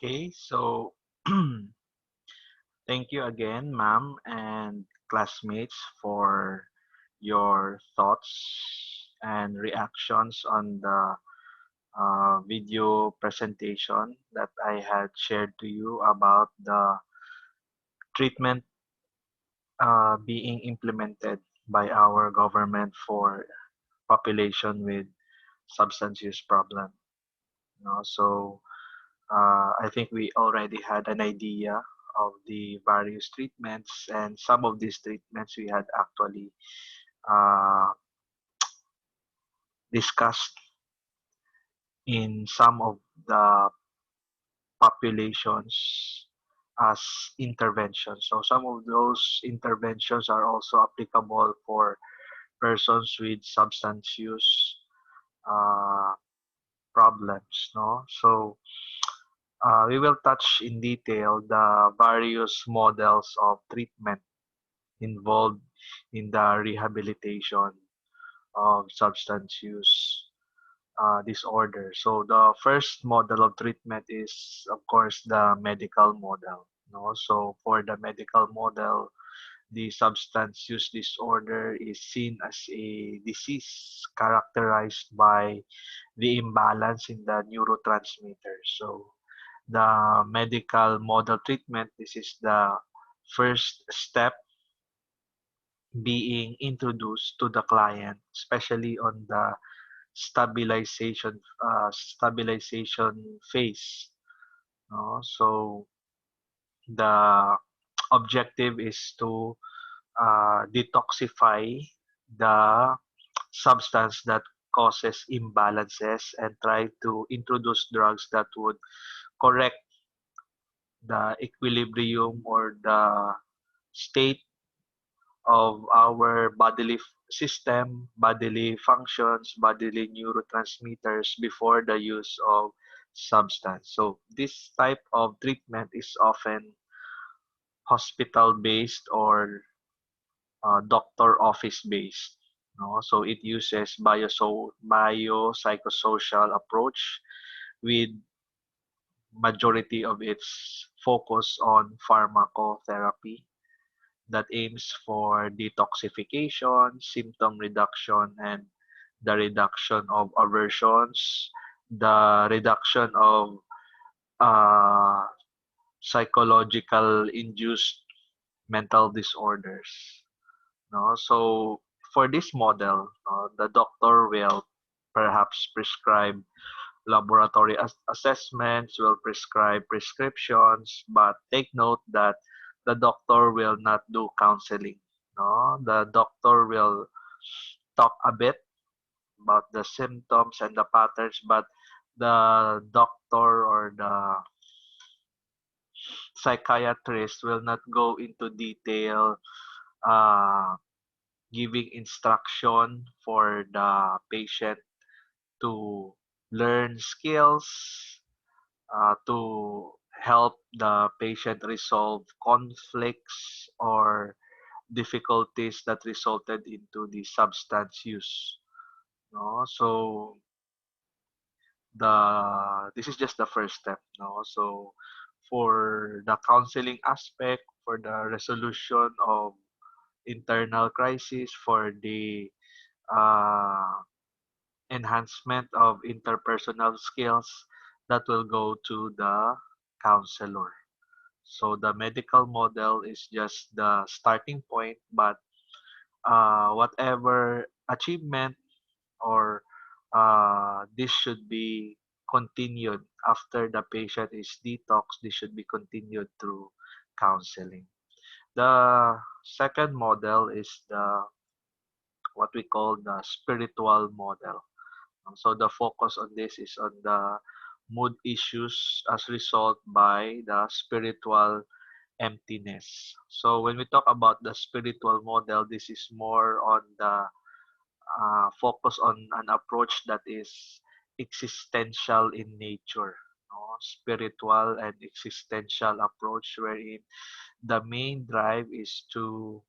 Okay, so thank you again, ma'am and classmates, for your thoughts and reactions on the video presentation that I had shared to you about the treatment being implemented by our government for population with substance use problem. So I think we already had an idea of the various treatments, and some of these treatments we had actually uh, discussed in some of the populations as interventions. So some of those interventions are also applicable for persons with substance use uh, problems. No, so we will touch in detail the various models of treatment involved in the rehabilitation of substance use disorder. So the first model of treatment is, of course, the medical model. No? So for the medical model, the substance use disorder is seen as a disease characterized by the imbalance in the neurotransmitters. So the medical model treatment, this is the first step being introduced to the client, especially on the stabilization phase. No? So the objective is to detoxify the substance that causes imbalances and try to introduce drugs that would correct the equilibrium or the state of our bodily system, bodily functions, bodily neurotransmitters before the use of substance. So this type of treatment is often hospital based or doctor office based. No? So it uses biopsychosocial approach with majority of its focus on pharmacotherapy that aims for detoxification, symptom reduction, and the reduction of aversions, the reduction of uh, psychological induced mental disorders. No? So for this model, the doctor will perhaps prescribe laboratory assessments, will prescribe prescriptions, but take note that the doctor will not do counseling. No, the doctor will talk a bit about the symptoms and the patterns, but the doctor or the psychiatrist will not go into detail uh, giving instruction for the patient to learn skills to help the patient resolve conflicts or difficulties that resulted into the substance use. No? So this is just the first step. No? So for the counseling aspect, for the resolution of internal crisis, for the uh, enhancement of interpersonal skills, that will go to the counselor. So the medical model is just the starting point, but whatever achievement or this should be continued after the patient is detox. This should be continued through counseling. The second model is the what we call the spiritual model. So the focus on this is on the mood issues as result by the spiritual emptiness. So when we talk about the spiritual model, this is more on the focus on an approach that is existential in nature. No? Spiritual and existential approach wherein the main drive is to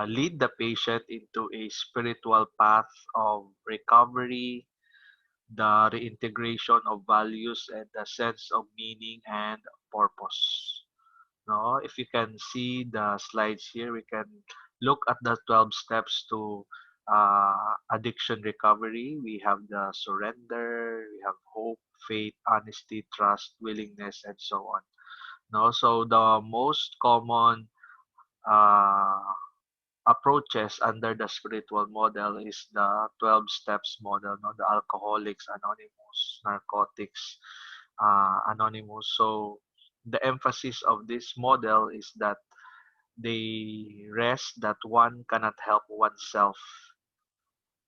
lead the patient into a spiritual path of recovery, the reintegration of values and the sense of meaning and purpose. No, if you can see the slides here, we can look at the 12 steps to addiction recovery. We have the surrender, we have hope, faith, honesty, trust, willingness, and so on. No, so the most common uh, approaches under the spiritual model is the 12 steps model, no? The Alcoholics Anonymous, Narcotics Anonymous. So the emphasis of this model is that they rest that one cannot help oneself.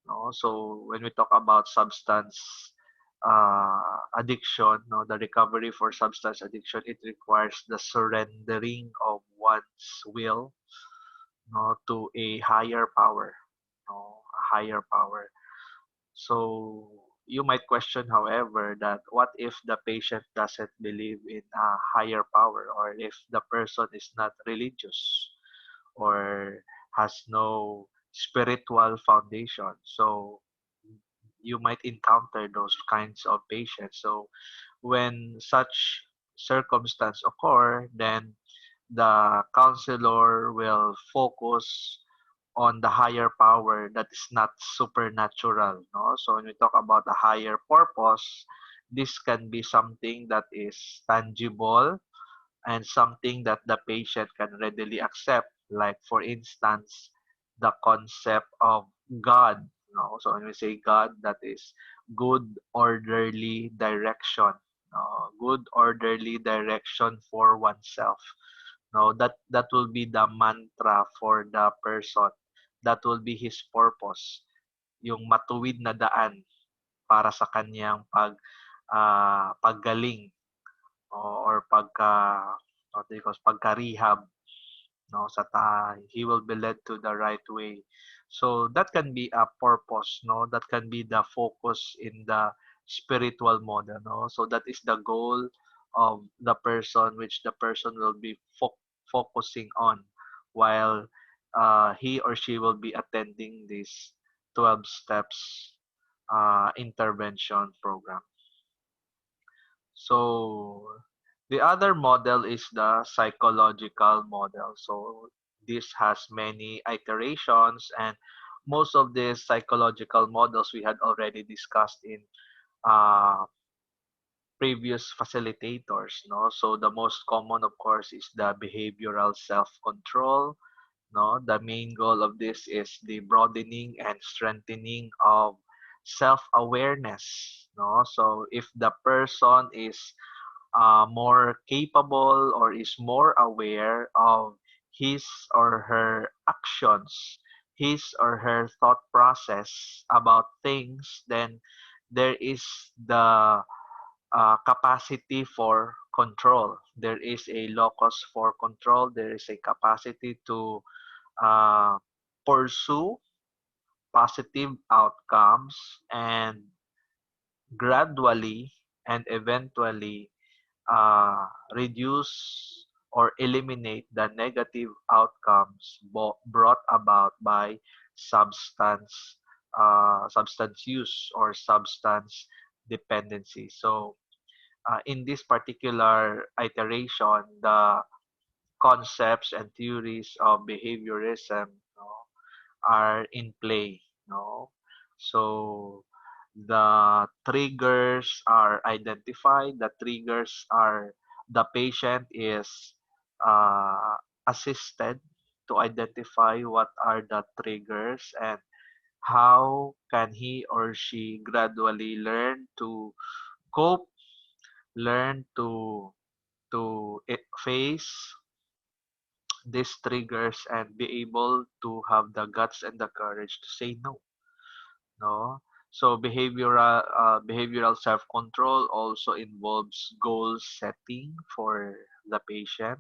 No? So when we talk about substance addiction, no, the recovery for substance addiction, it requires the surrendering of one's will, no, to a higher power, no, a higher power. So you might question, however, that what if the patient doesn't believe in a higher power, or if the person is not religious, or has no spiritual foundation? So you might encounter those kinds of patients. So when such circumstance occur, then the counselor will focus on the higher power that is not supernatural. No? So when we talk about the higher purpose, this can be something that is tangible and something that the patient can readily accept. Like, for instance, the concept of God. No? So when we say God, that is good, orderly direction. No? Good, orderly direction for oneself. No, that will be the mantra for the person. That will be his purpose. Yung matuwid na daan para sa kanyang paggaling, or what do you call, pagka-rehab, no, he will be led to the right way. So that can be a purpose, no, that can be the focus in the spiritual model, no. So that is the goal of the person, which the person will be focusing on while he or she will be attending this 12 steps intervention program. So the other model is the psychological model. So this has many iterations, and most of these psychological models we had already discussed in uh, previous facilitators. No, so the most common, of course, is the behavioral self-control. No, the main goal of this is the broadening and strengthening of self-awareness. No, so if the person is more capable or is more aware of his or her actions, his or her thought process about things, then there is the capacity for control. There is a locus for control. There is a capacity to uh, pursue positive outcomes and gradually and eventually reduce or eliminate the negative outcomes brought about by substance substance use or substance dependency. So in this particular iteration, the concepts and theories of behaviorism, are in play. No? So the triggers are identified. The triggers are, the patient is uh, assisted to identify what are the triggers and how can he or she gradually learn to cope, learn to face these triggers and be able to have the guts and the courage to say no. No, so behavioral self control also involves goal setting for the patient,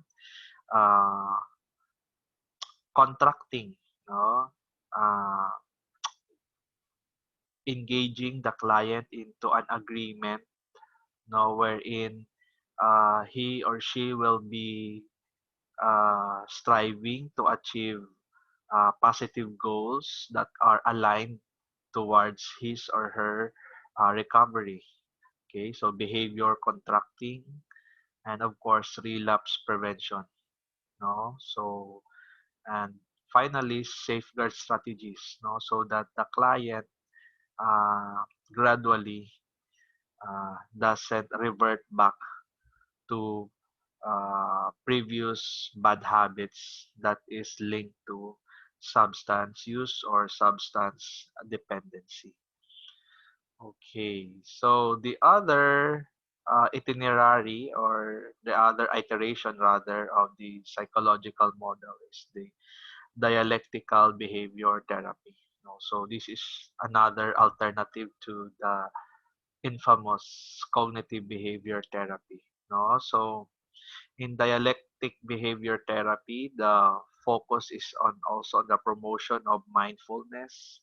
uh, contracting, no, uh, engaging the client into an agreement, no, wherein he or she will be striving to achieve positive goals that are aligned towards his or her recovery. Okay, so behavior contracting and of course relapse prevention. No, so and finally safeguard strategies. No, so that the client gradually doesn't revert back to previous bad habits that is linked to substance use or substance dependency. Okay, so the other itinerary or the other iteration rather of the psychological model is the dialectical behavior therapy. No, so this is another alternative to the infamous cognitive behavior therapy. No, so in dialectic behavior therapy, the focus is on also the promotion of mindfulness,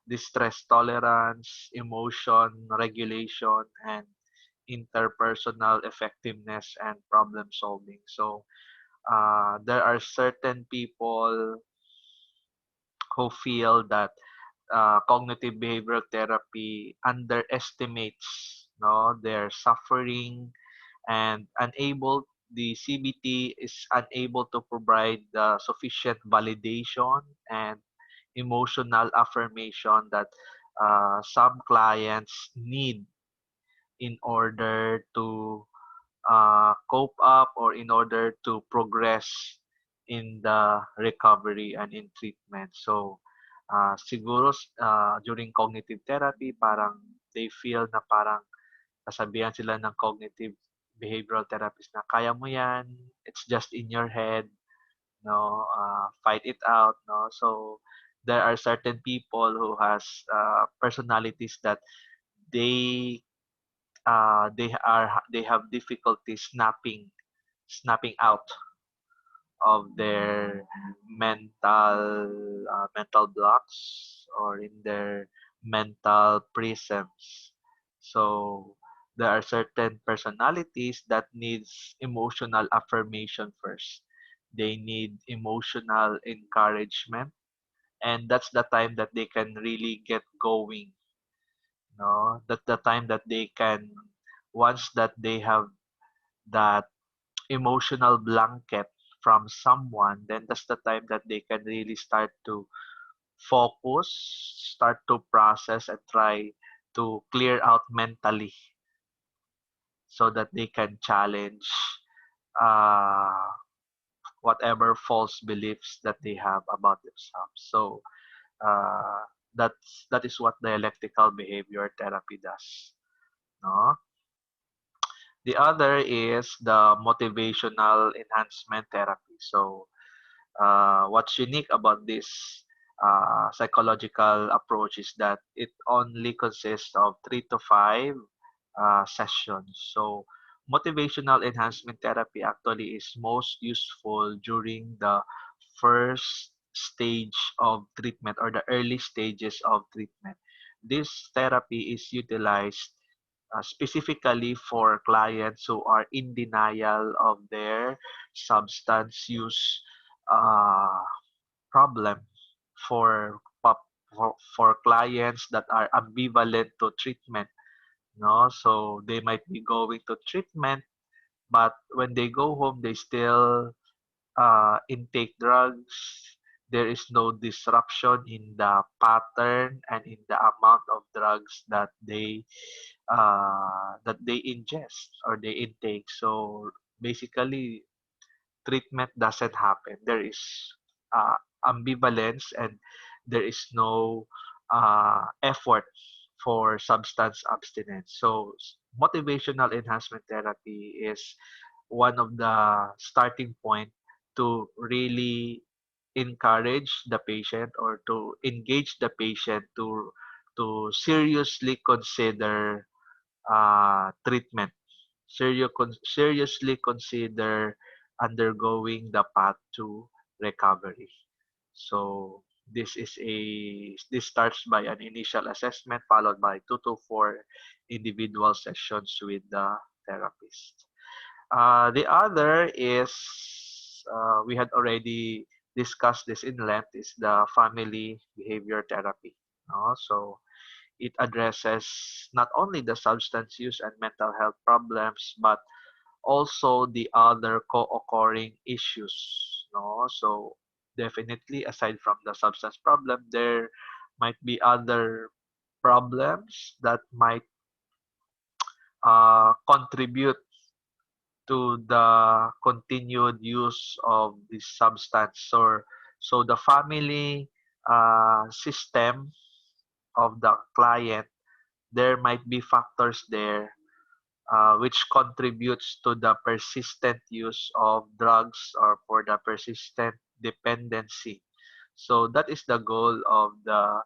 distress tolerance, emotion regulation, and interpersonal effectiveness and problem solving. So there are certain people who feel that cognitive behavioral therapy underestimates their suffering and unable the CBT is unable to provide the sufficient validation and emotional affirmation that some clients need in order to cope up or in order to progress in the recovery and in treatment. So, siguro during cognitive therapy, parang they feel na parang kasabihan sila ng cognitive behavioral therapist na kaya mo yan, it's just in your head, no, fight it out, no. So, there are certain people who has personalities that they they have difficulty snapping out of their mental blocks or in their mental prisms. So there are certain personalities that needs emotional affirmation first. They need emotional encouragement, and that's the time that they can really get going. No, that's the time that they can once that they have that emotional blanket from someone, then that's the time that they can really start to focus, start to process, and try to clear out mentally so that they can challenge uh, whatever false beliefs that they have about themselves. So uh, that is what dialectical behavior therapy does. No? The other is the motivational enhancement therapy. So what's unique about this psychological approach is that it only consists of 3 to 5 sessions. So, motivational enhancement therapy actually is most useful during the first stage of treatment or the early stages of treatment. This therapy is utilized specifically for clients who are in denial of their substance use uh, problem for for clients that are ambivalent to treatment, no, so they might be going to treatment but when they go home they still intake drugs. There is no disruption in the pattern and in the amount of drugs that they ingest or they intake. So basically treatment doesn't happen. There is uh, ambivalence and there is no effort for substance abstinence. So, motivational enhancement therapy is one of the starting point to really encourage the patient or to engage the patient to seriously consider treatment, seriously consider undergoing the path to recovery. So this starts by an initial assessment followed by 2 to 4 individual sessions with the therapist. The other is we had already discussed this in length is the family behavior therapy. No? So it addresses not only the substance use and mental health problems, but also the other co-occurring issues. No, so definitely aside from the substance problem, there might be other problems that might contribute to the continued use of this substance. So the family system of the client, there might be factors there which contributes to the persistent use of drugs or for the persistent dependency. So that is the goal of the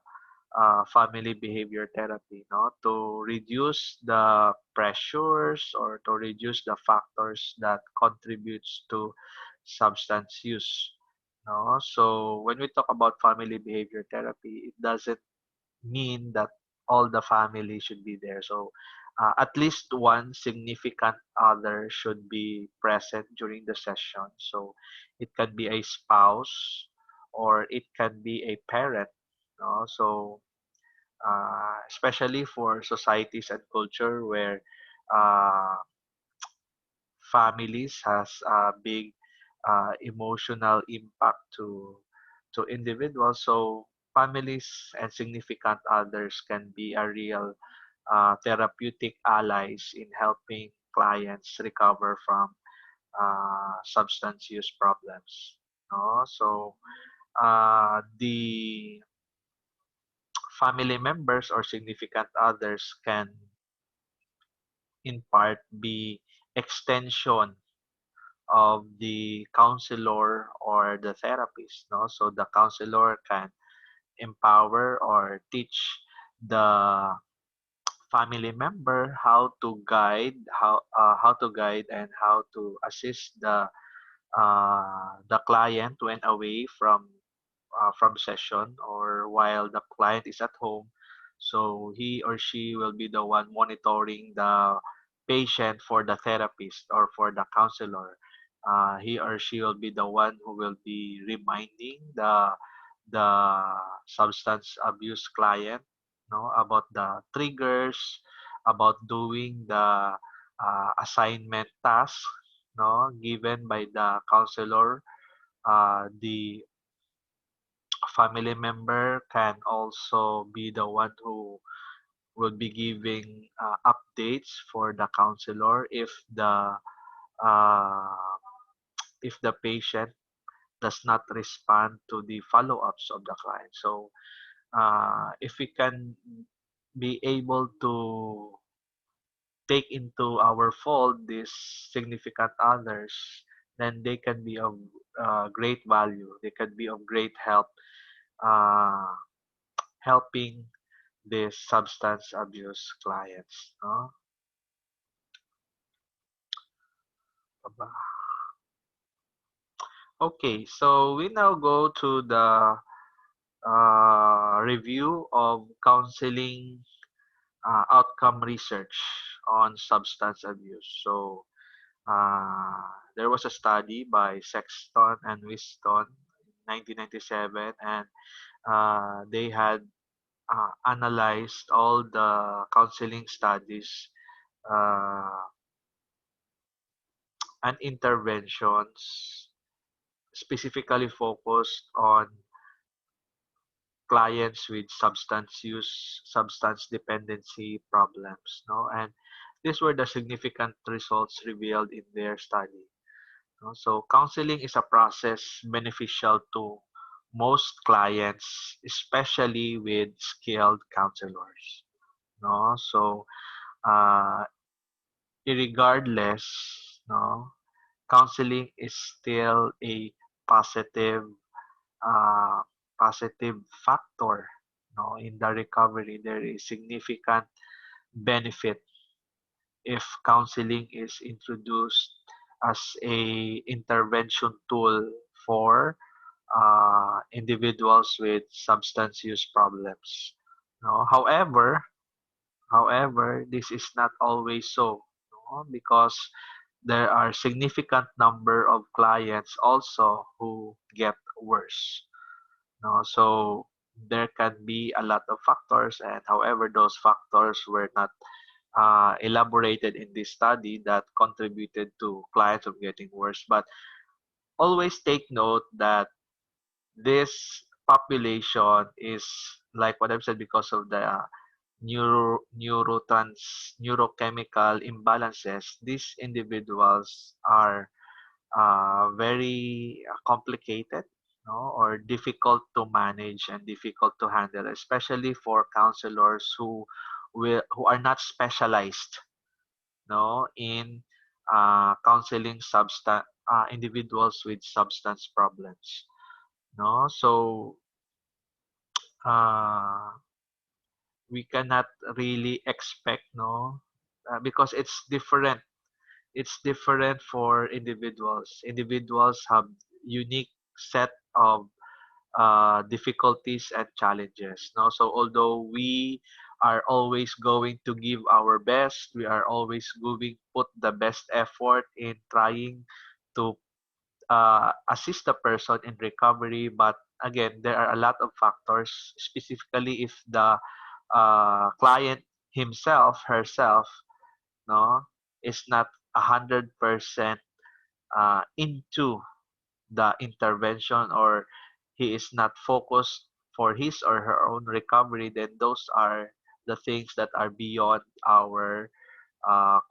family behavior therapy, no? To reduce the pressures or to reduce the factors that contributes to substance use. No? So when we talk about family behavior therapy, it doesn't mean that all the family should be there. So at least one significant other should be present during the session. So it can be a spouse or it can be a parent. No? So especially for societies and culture where uh, families has a big emotional impact to individuals. So families and significant others can be a real therapeutic allies in helping clients recover from substance use problems. No? So the family members or significant others can in part be extension of the counselor or the therapist, no? So the counselor can empower or teach the family member how to guide and how to assist the client when away from session or while the client is at home. So he or she will be the one monitoring the patient for the therapist or for the counselor. He or she will be the one who will be reminding the substance abuse client, no, about the triggers, about doing the assignment task, no, given by the counselor. The family member can also be the one who will be giving updates for the counselor uh, if the patient does not respond to the follow-ups of the client. So if we can be able to take into our fold these significant others, then they can be of great value. They can be of great help, uh, helping these substance abuse clients. No? Aba. Okay, so we now go to the review of counseling outcome research on substance abuse. So there was a study by Sexton and Wiston in 1997, and they had analyzed all the counseling studies uh, and interventions specifically focused on clients with substance use, substance dependency problems, no? And these were the significant results revealed in their study. No? So counseling is a process beneficial to most clients, especially with skilled counselors. No? So uh, irregardless, no, counseling is still a positive uh, positive factor, no, in the recovery. There is significant benefit if counseling is introduced as a intervention tool for individuals with substance use problems. No? However, this is not always so, no? Because there are significant number of clients also who get worse. No? So there can be a lot of factors, and however, those factors were not elaborated in this study that contributed to clients of getting worse. But always take note that this population is like what I've said, because of the neurochemical imbalances. These individuals are very complicated, no, or difficult to manage and difficult to handle, especially for counselors who are not specialized, no, in counseling individuals with substance problems, no. So uh, we cannot really expect, no, because it's different for individuals. Individuals have unique set of difficulties and challenges, no. So although we are always going to give our best, we are always going put the best effort in trying to assist the person in recovery. But again, there are a lot of factors, specifically if the client himself, herself, no, is not 100% into the intervention, or he is not focused for his or her own recovery, then those are the things that are beyond our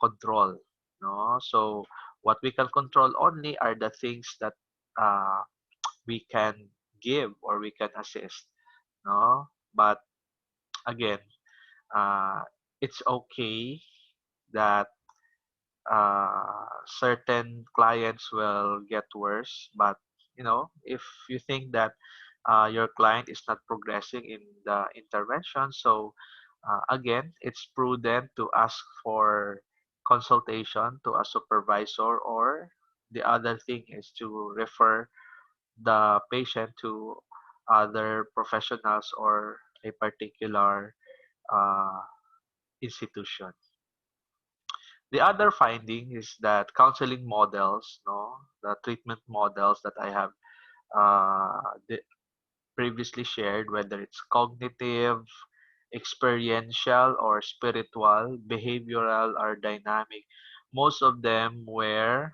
control, no. So what we can control only are the things that uh, we can give or we can assist, no. But again, uh, it's okay that certain clients will get worse. But if you think that your client is not progressing in the intervention, so again, it's prudent to ask for consultation to a supervisor, or the other thing is to refer the patient to other professionals or a particular uh, institution. The other finding is that counseling models, no, the treatment models that I have previously shared, whether it's cognitive, experiential, or spiritual, behavioral, or dynamic, most of them were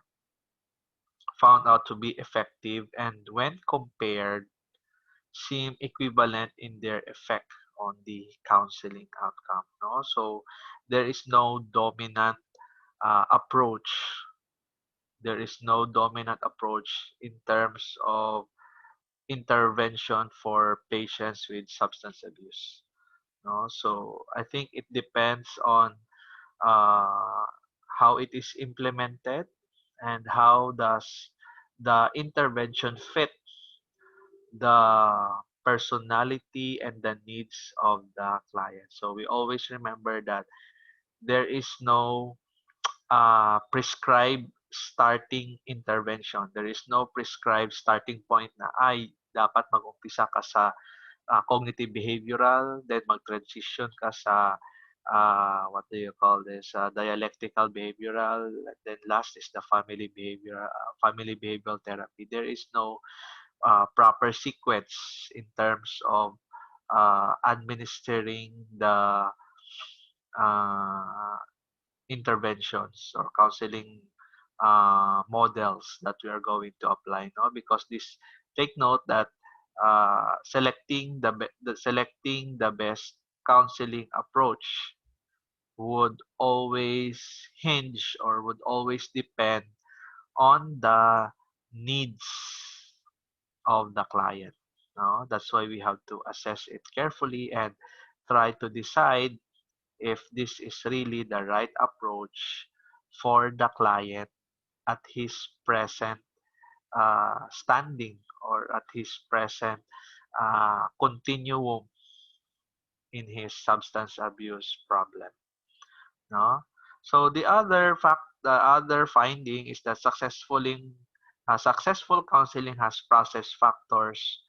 found out to be effective, and when compared, seem equivalent in their effect on the counseling outcome. No, so there is no dominant approach. There is no dominant approach in terms of intervention for patients with substance abuse. No, so I think it depends on uh, how it is implemented and how does the intervention fit the personality and the needs of the client. So we always remember that there is no prescribed starting intervention. There is no prescribed starting point na ay dapat mag-umpisa ka sa cognitive behavioral, then mag-transition ka sa what do you call this, dialectical behavioral, then last is the family behavioral therapy. There is no proper sequence in terms of administering the uh, interventions or counseling models that we are going to apply, no, because this, take note that selecting the best counseling approach would always hinge or would always depend on the needs of the client, no. That's why we have to assess it carefully and try to decide if this is really the right approach for the client at his present standing, or at his present continuum in his substance abuse problem, no. So the other finding is that successful counseling has process factors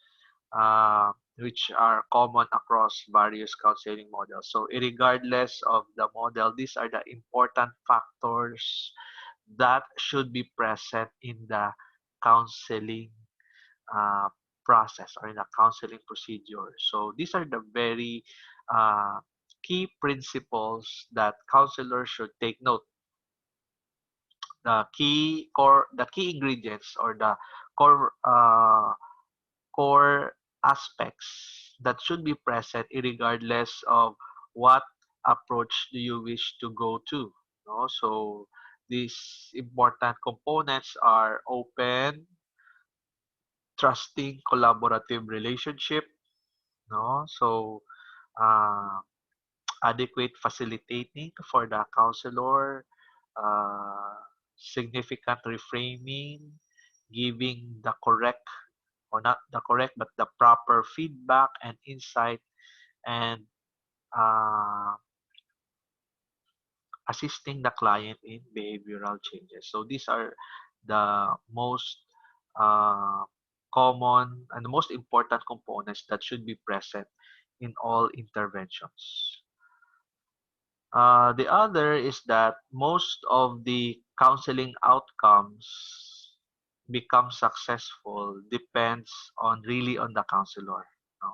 which are common across various counseling models. So regardless of the model, these are the important factors that should be present in the counseling uh, process or in a counseling procedure. So these are the very uh, key principles that counselors should take note. The key ingredients or the core core aspects that should be present regardless of what approach do you wish to go to. No? So these important components are open, trusting, collaborative relationship. No? So uh, adequate facilitating for the counselor, uh, significant reframing, giving the correct or not the correct but the proper feedback and insight, and uh, assisting the client in behavioral changes. So these are the most uh, common and the most important components that should be present in all interventions. The other is that most of the counseling outcomes become successful depends on really on the counselor, no?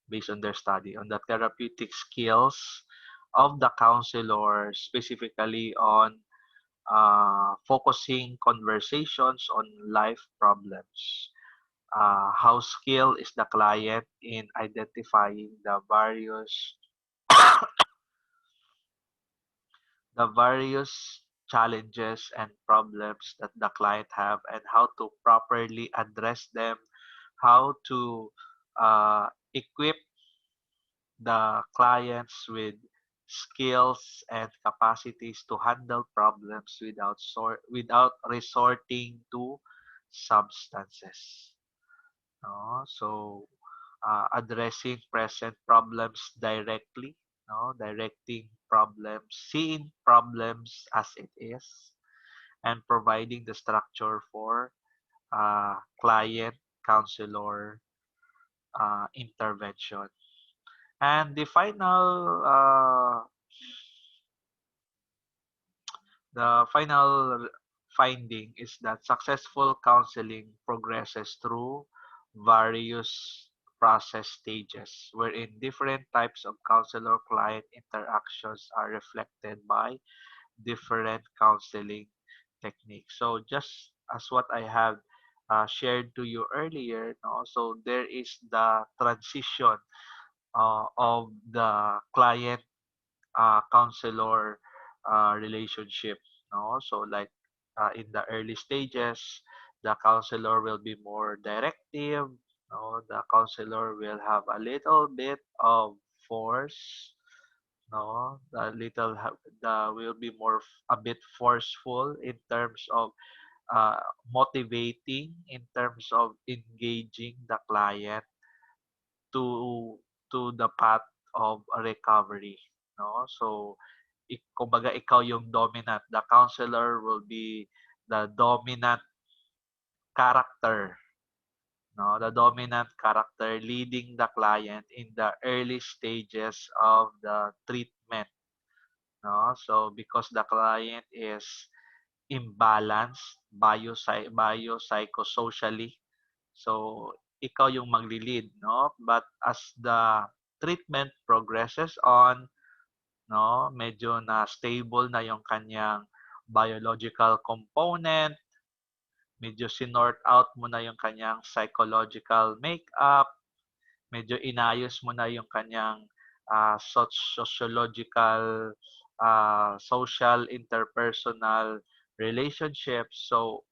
Based on their study, on the therapeutic skills of the counselor, specifically on focusing conversations on life problems. How skilled is the client in identifying the various challenges and problems that the client have and how to properly address them, how to equip the clients with skills and capacities to handle problems without resorting to substances. No? So addressing present problems directly, no? Directing problems, seeing problems as it is, and providing the structure for client counselor intervention. And the final finding is that successful counseling progresses through various process stages, wherein different types of counselor-client interactions are reflected by different counseling techniques. So just as what I have shared to you earlier, no, so there is the transition of the client counselor relationship, no? So like in the early stages, the counselor will be more directive, no? The counselor will have a little bit of force, no? The will be a bit forceful in terms of motivating, in terms of engaging the client to the path of recovery, no? So kumbaga ikaw yung dominant, the counselor will be the dominant character, no? The dominant character leading the client in the early stages of the treatment, no? So because the client is imbalanced biopsychosocially, so ikaw yung magli-lead, no? But as the treatment progresses on, no, medyo na stable na yung kanyang biological component, medyo sinort out mo na yung kanyang psychological makeup, medyo inayos mo na yung kanyang sociological, social, interpersonal relationships. So,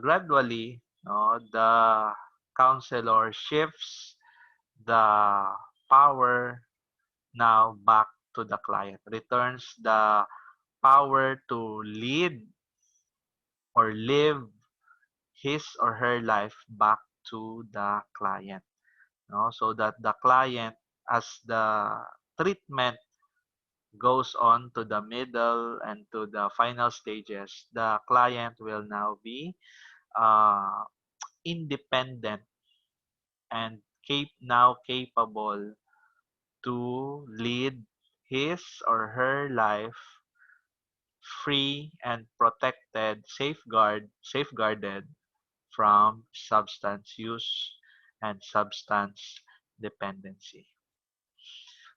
gradually, no, the counselor shifts the power now back to the client, returns the power to lead or live his or her life back to the client. No? So that the client, as the treatment goes on to the middle and to the final stages, the client will now be uh, independent and now capable to lead his or her life free and protected, safeguarded from substance use and substance dependency.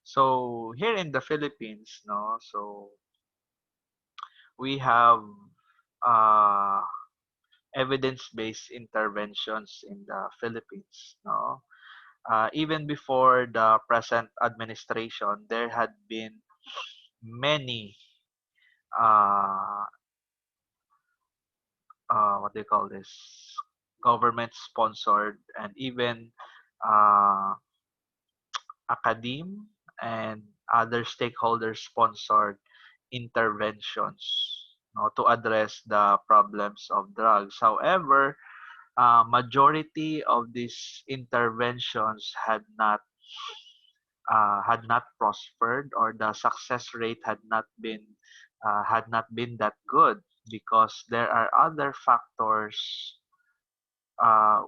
So here in the Philippines, no, so we have uh, evidence-based interventions in the Philippines, no. Even before the present administration, there had been many uh, what do you call this, government-sponsored and even uh, academe and other stakeholder-sponsored interventions, no, to address the problems of drugs. However, majority of these interventions had not prospered, or the success rate had not been that good, because there are other factors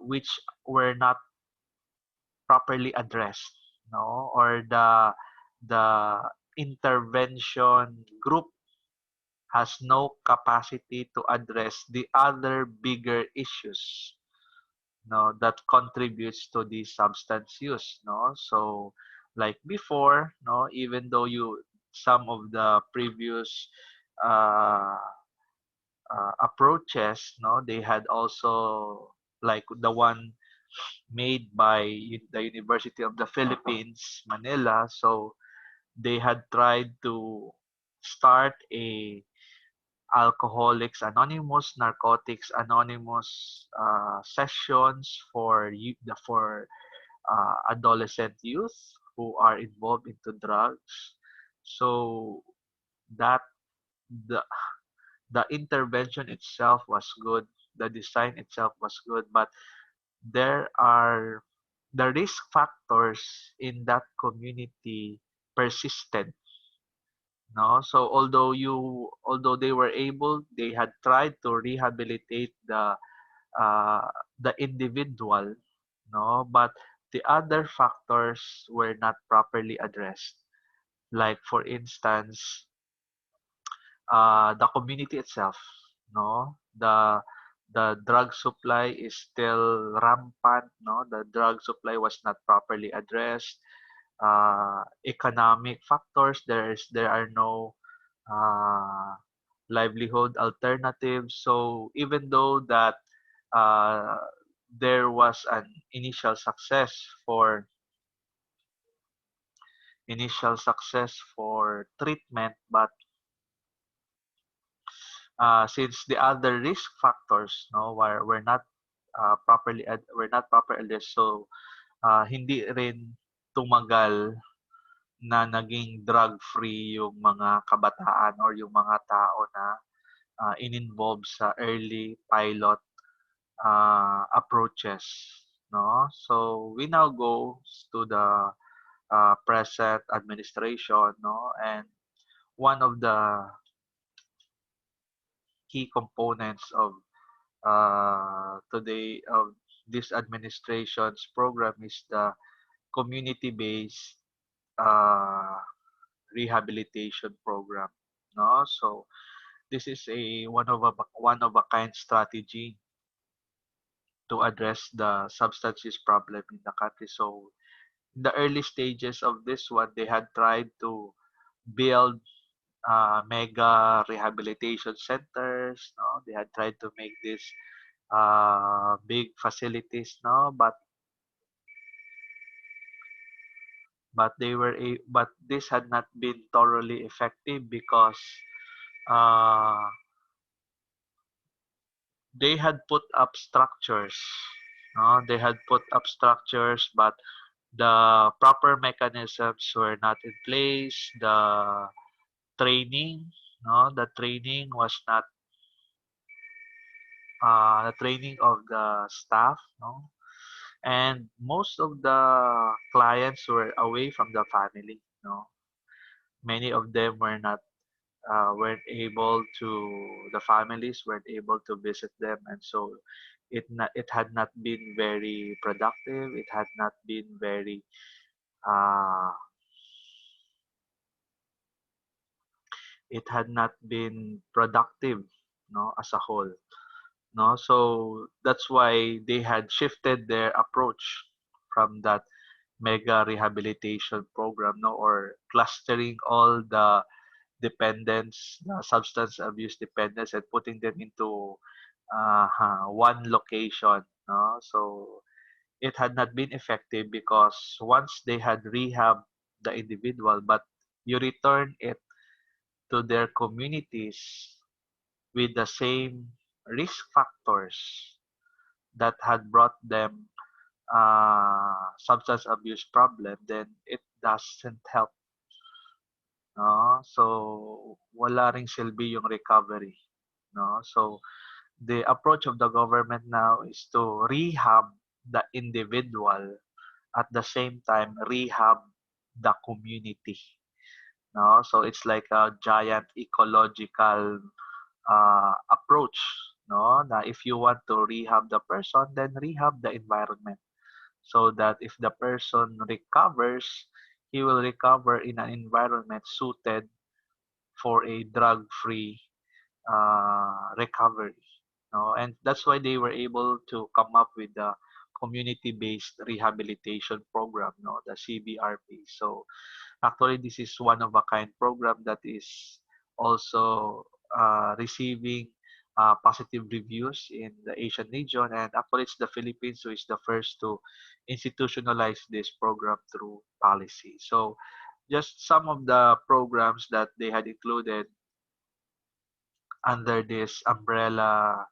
which were not properly addressed, no, or the intervention group has no capacity to address the other bigger issues, no, that contributes to the substance use, no. So like before, no, even though you some of the previous uh, approaches, no, they had also, like the one made by the University of the Philippines, Manila. So they had tried to start a Alcoholics Anonymous, Narcotics Anonymous sessions for adolescent youth who are involved into drugs. So that the the intervention itself was good, the design itself was good, but there are the risk factors in that community persisted, no. So although they were able, they had tried to rehabilitate the individual, no, but the other factors were not properly addressed. Like for instance, the community itself, no, the drug supply is still rampant, no, the drug supply was not properly addressed. Economic factors, there are no uh, livelihood alternatives. So even though that uh, there was an initial success for treatment, but since the other risk factors, no, were not were not properly addressed, so hindi rin tumagal na naging drug-free yung mga kabataan or yung mga tao na in-involve sa early pilot approaches, no. So we now go to the present administration, no, and one of the key components of today of this administration's program is the community-based uh, rehabilitation program, no. So this is a one of a kind strategy to address the substance use problem in the country. So in the early stages of this one, they had tried to build mega rehabilitation centers, no. They had tried to make this big facilities, no, but this had not been thoroughly effective because uh, they had put up structures, no, they had put up structures, but the proper mechanisms were not in place. Training, no, the training of the staff, no, and most of the clients were away from the family, no. Many of them weren't able to the families weren't able to visit them, and so it had not been very productive. Uh, it had not been productive, no, as a whole, no. So that's why they had shifted their approach, from that mega rehabilitation program, no, or clustering all the dependents, substance abuse dependents, and putting them into one location. No? So it had not been effective because once they had rehab the individual, but you return it to their communities with the same risk factors that had brought them substance abuse problem, then it doesn't help. No? So, wala ring silbi yung recovery. No? So, the approach of the government now is to rehab the individual at the same time rehab the community. No? So, it's like a giant ecological approach. No? Na if you want to rehab the person, then rehab the environment. So that if the person recovers, he will recover in an environment suited for a drug-free recovery. No? And that's why they were able to come up with the community-based rehabilitation program, no, the CBRP. So actually, this is one of a kind program that is also receiving positive reviews in the Asian region, and actually, it's the Philippines who is the first to institutionalize this program through policy. So, just some of the programs that they had included under this umbrella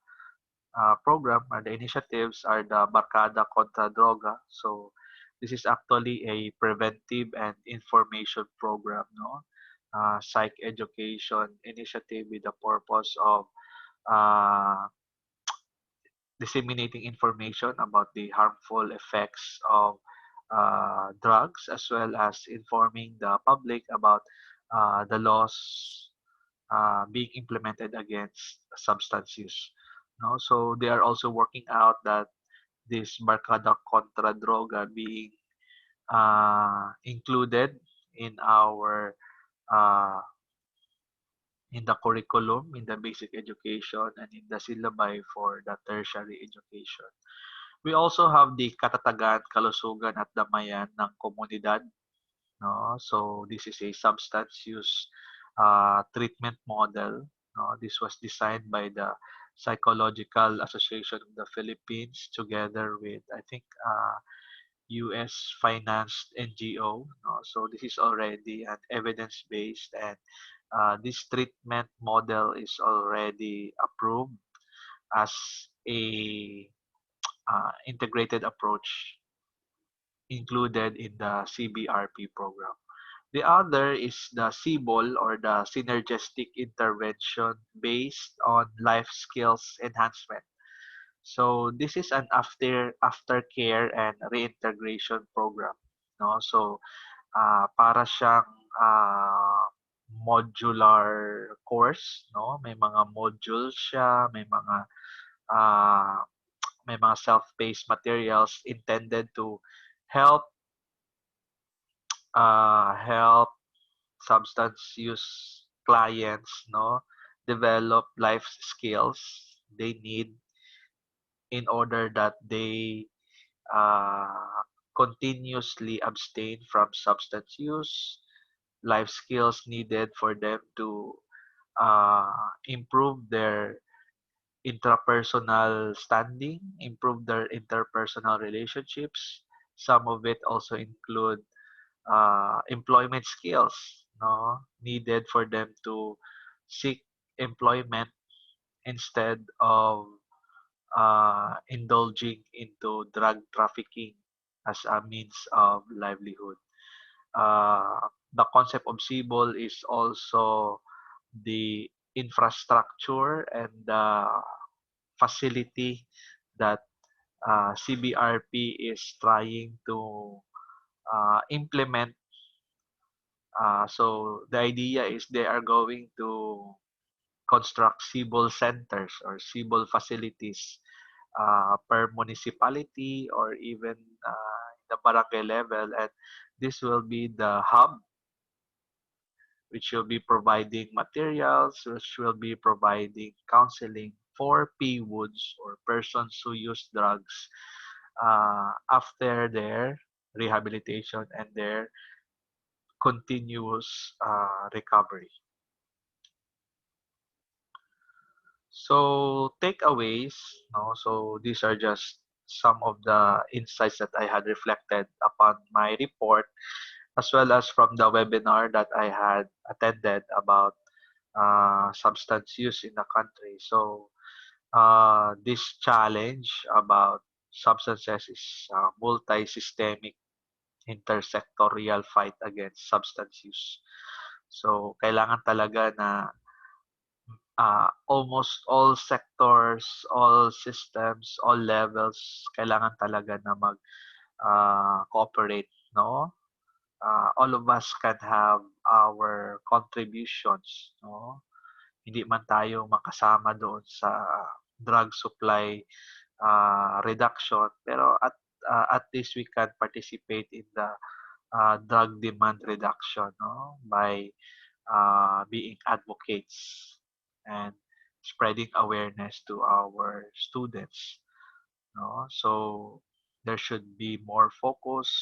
program or the initiatives are the Barkada Contra Droga. So this is actually a preventive and information program, no? Psych education initiative with the purpose of uh, disseminating information about the harmful effects of drugs, as well as informing the public about the laws being implemented against substance use. No? So they are also working out that this Barkada Contra Droga being included in our uh, in the curriculum, in the basic education, and in the syllabi for the tertiary education. We also have the Katatagan, Kalusugan at Damayan ng Komunidad. No? So this is a substance use treatment model. No? This was designed by the Psychological Association of the Philippines together with, I think, US financed NGO. No? So this is already an evidence-based, and this treatment model is already approved as a integrated approach included in the CBRP program. The other is the CBOL, or the Synergistic Intervention based on life skills enhancement. So this is an aftercare and reintegration program. No? So para siyang modular course, no? May mga modules siya, uh, may mga self-paced materials intended to help help substance use clients, no, develop life skills they need in order that they uh, continuously abstain from substance use, life skills needed for them to improve their intrapersonal standing, improve their interpersonal relationships. Some of it also include employment skills, no, needed for them to seek employment instead of indulging into drug trafficking as a means of livelihood. Uh, the concept of CBOL is also the infrastructure and the facility that CBRP is trying to implement. So the idea is they are going to construct CBOL centers or CBOL facilities per municipality or even the barangay level, and this will be the hub which will be providing materials, which will be providing counseling for PWOOds or persons who use drugs after their rehabilitation and their continuous recovery. So takeaways, no? So these are just some of the insights that I had reflected upon my report, as well as from the webinar that I had attended about substance use in the country. So this challenge about substances is a multi-systemic intersectorial fight against substance use. So kailangan talaga na almost all sectors, all systems, all levels, kailangan talaga na mag cooperate, no? All of us can have our contributions, no? Hindi man tayo makasama doon sa drug supply reduction, pero at least we can participate in the drug demand reduction, no? By being advocates and spreading awareness to our students, no? So there should be more focus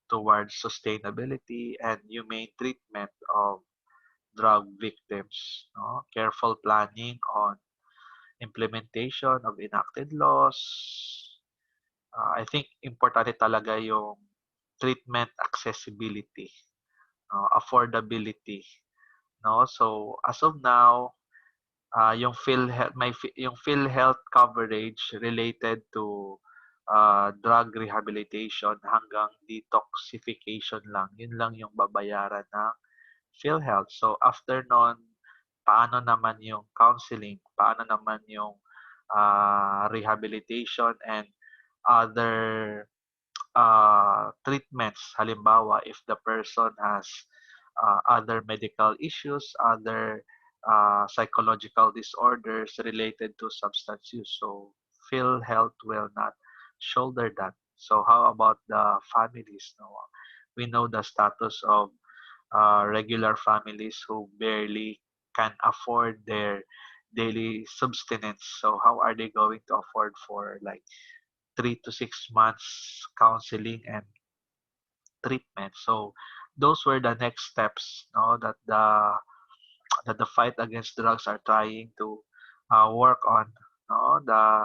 towards sustainability and humane treatment of drug victims, no? Careful planning on implementation of enacted laws. I think importante talaga yung treatment accessibility, no? Affordability, no? So as of now, yung yung PhilHealth coverage related to drug rehabilitation hanggang detoxification lang. Yun lang yung babayaran ng PhilHealth. So after nun, paano naman yung counseling? Paano naman yung rehabilitation and other treatments? Halimbawa, if the person has other medical issues, other psychological disorders related to substance use. So PhilHealth will not shoulder that. So how about the families? No? We know the status of regular families who barely can afford their daily subsistence. So how are they going to afford for like 3 to 6 months counseling and treatment? So those were the next steps, no, that the fight against drugs are trying to work on, no, the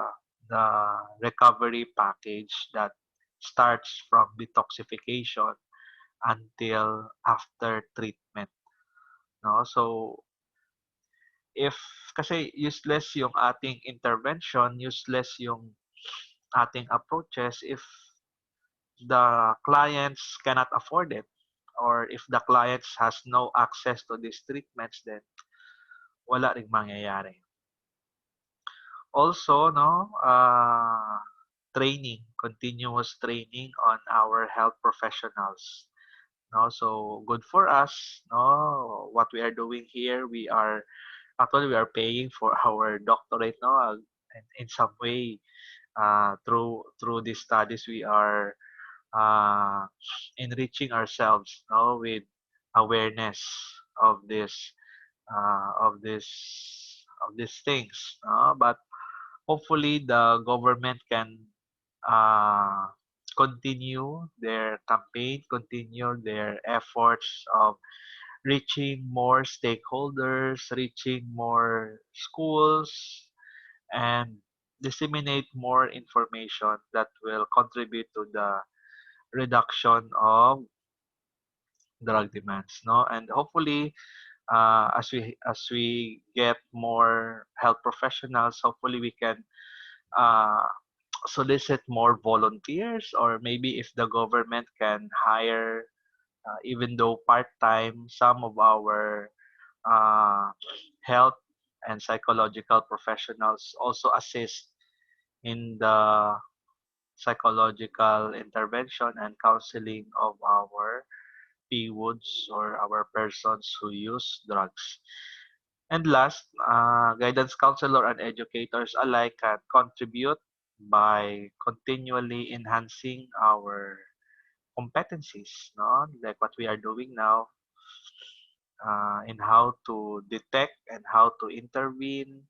recovery package that starts from detoxification until after treatment, no? So if kasi useless yung ating intervention, useless yung ating approaches if the clients cannot afford it, or if the clients has no access to these treatments, then wala ring mangyayari. Also, no, training, continuous training on our health professionals. No, so good for us. No, what we are doing here, we are paying for our doctorate. No, and in some way, through these studies, we are uh, enriching ourselves. No, with awareness of this uh, of this of these things. No? But hopefully the government can uh, continue their campaign, continue their efforts of reaching more stakeholders, reaching more schools, and disseminate more information that will contribute to the reduction of drug demands, no? And hopefully, as we get more health professionals, hopefully we can uh, solicit more volunteers, or maybe if the government can hire, even though part-time, some of our uh, health and psychological professionals also assist in the psychological intervention and counseling of our PWOODs, or our persons who use drugs. And last, guidance counselor and educators alike can contribute by continually enhancing our competencies, no? Like what we are doing now, in how to detect and how to intervene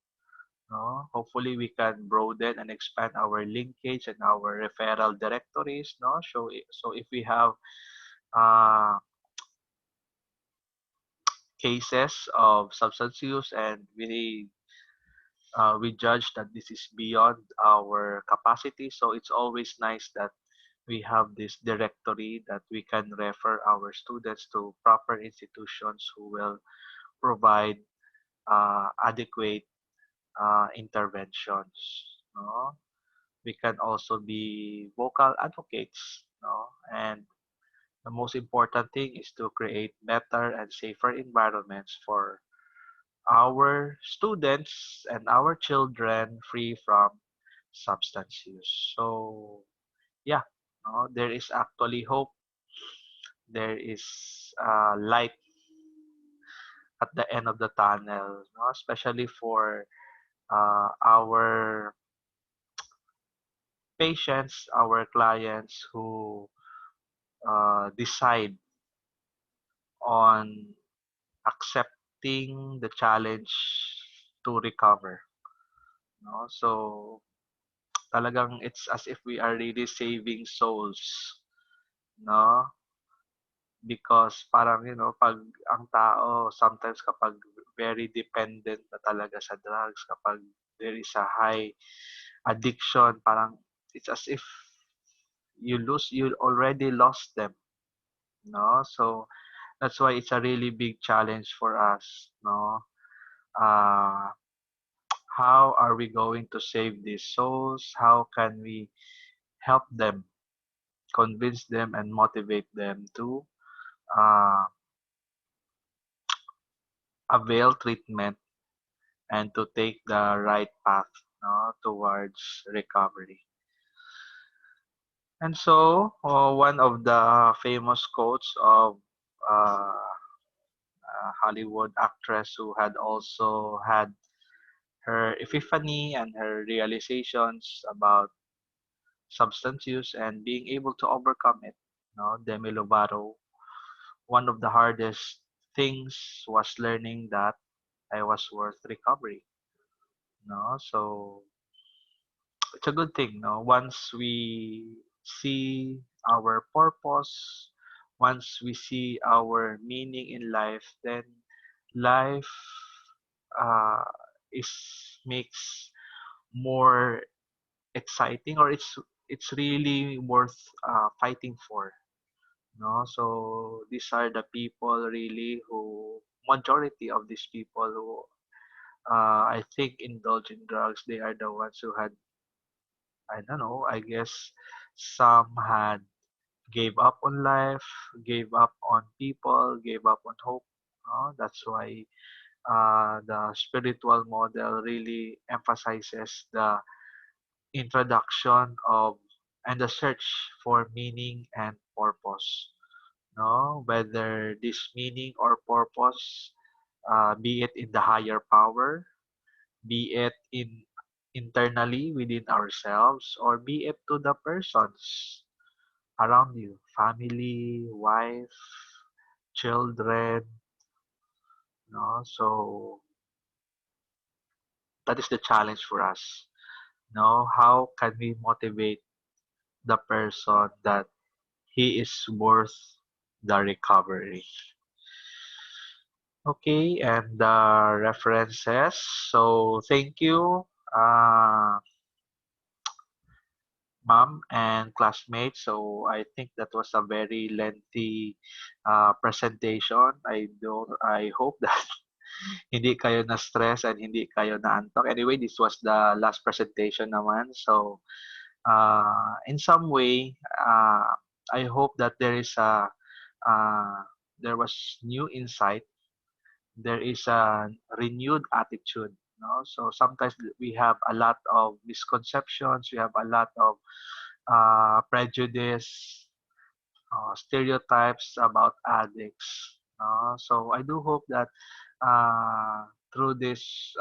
No, hopefully we can broaden and expand our linkage and our referral directories. No, so if we have uh, cases of substance use and we judge that this is beyond our capacity, so it's always nice that we have this directory that we can refer our students to proper institutions who will provide adequate interventions. No? We can also be vocal advocates. No? And the most important thing is to create better and safer environments for our students and our children free from substance use. So, yeah, no, there is actually hope. There is light at the end of the tunnel, no? Especially for our patients, our clients who decide on accepting the challenge to recover. No? So talagang it's as if we are really saving souls. No? Because parang, pag ang tao, sometimes kapag very dependent na talaga sa drugs, kapag there is a high addiction, parang it's as if you already lost them. No? So that's why it's a really big challenge for us. No? Uh, how are we going to save these souls? How can we help them, convince them, and motivate them to uh, avail treatment and to take the right path, no, towards recovery? And so, one of the famous quotes of a Hollywood actress who had also had her epiphany and her realizations about substance use and being able to overcome it. No, Demi Lovato, one of the hardest things was learning that I was worth recovery. No, so it's a good thing. No, once we see our purpose, once we see our meaning in life, then life uh, is makes more exciting, or it's really worth fighting for. No, so these are the people really who majority of these people who I think indulge in drugs. They are the ones who had, I don't know, I guess some had gave up on life, gave up on people, gave up on hope. No? That's why the spiritual model really emphasizes the introduction of and the search for meaning and purpose. No, whether this meaning or purpose, be it in the higher power, be it in internally within ourselves, or be it to the persons around you, family, wife, children. No, so that is the challenge for us. No, how can we motivate the person that he is worth the recovery? Okay, and the references. So thank you, uh, ma'am and classmates. So I think that was a very lengthy presentation. I hope that hindi kayo na-stress and hindi kayo na-antok. Anyway, this was the last presentation naman. So in some way, I hope that uh, there was new insight, there is a renewed attitude. No? So sometimes we have a lot of misconceptions, we have a lot of prejudice, stereotypes about addicts. So I do hope that through this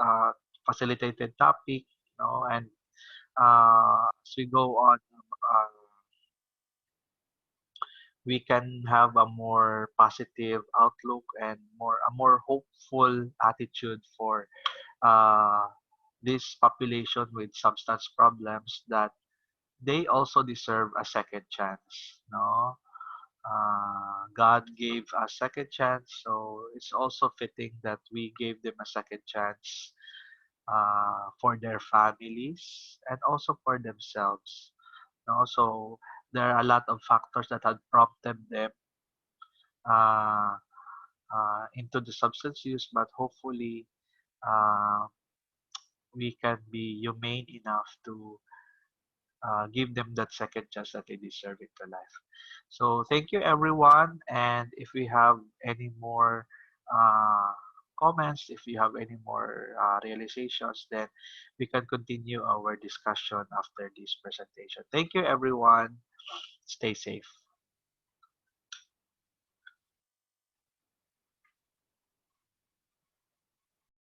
facilitated topic, and as we go on, we can have a more positive outlook and a more hopeful attitude for uh, this population with substance problems that they also deserve a second chance. No, God gave a second chance, so it's also fitting that we gave them a second chance for their families and also for themselves. No, so there are a lot of factors that had prompted them uh, into the substance use, but hopefully uh, we can be humane enough to give them that second chance that they deserve into life. So thank you everyone, and if we have any more uh, comments, if you have any more realizations, then we can continue our discussion after this presentation. Thank you everyone. Stay safe.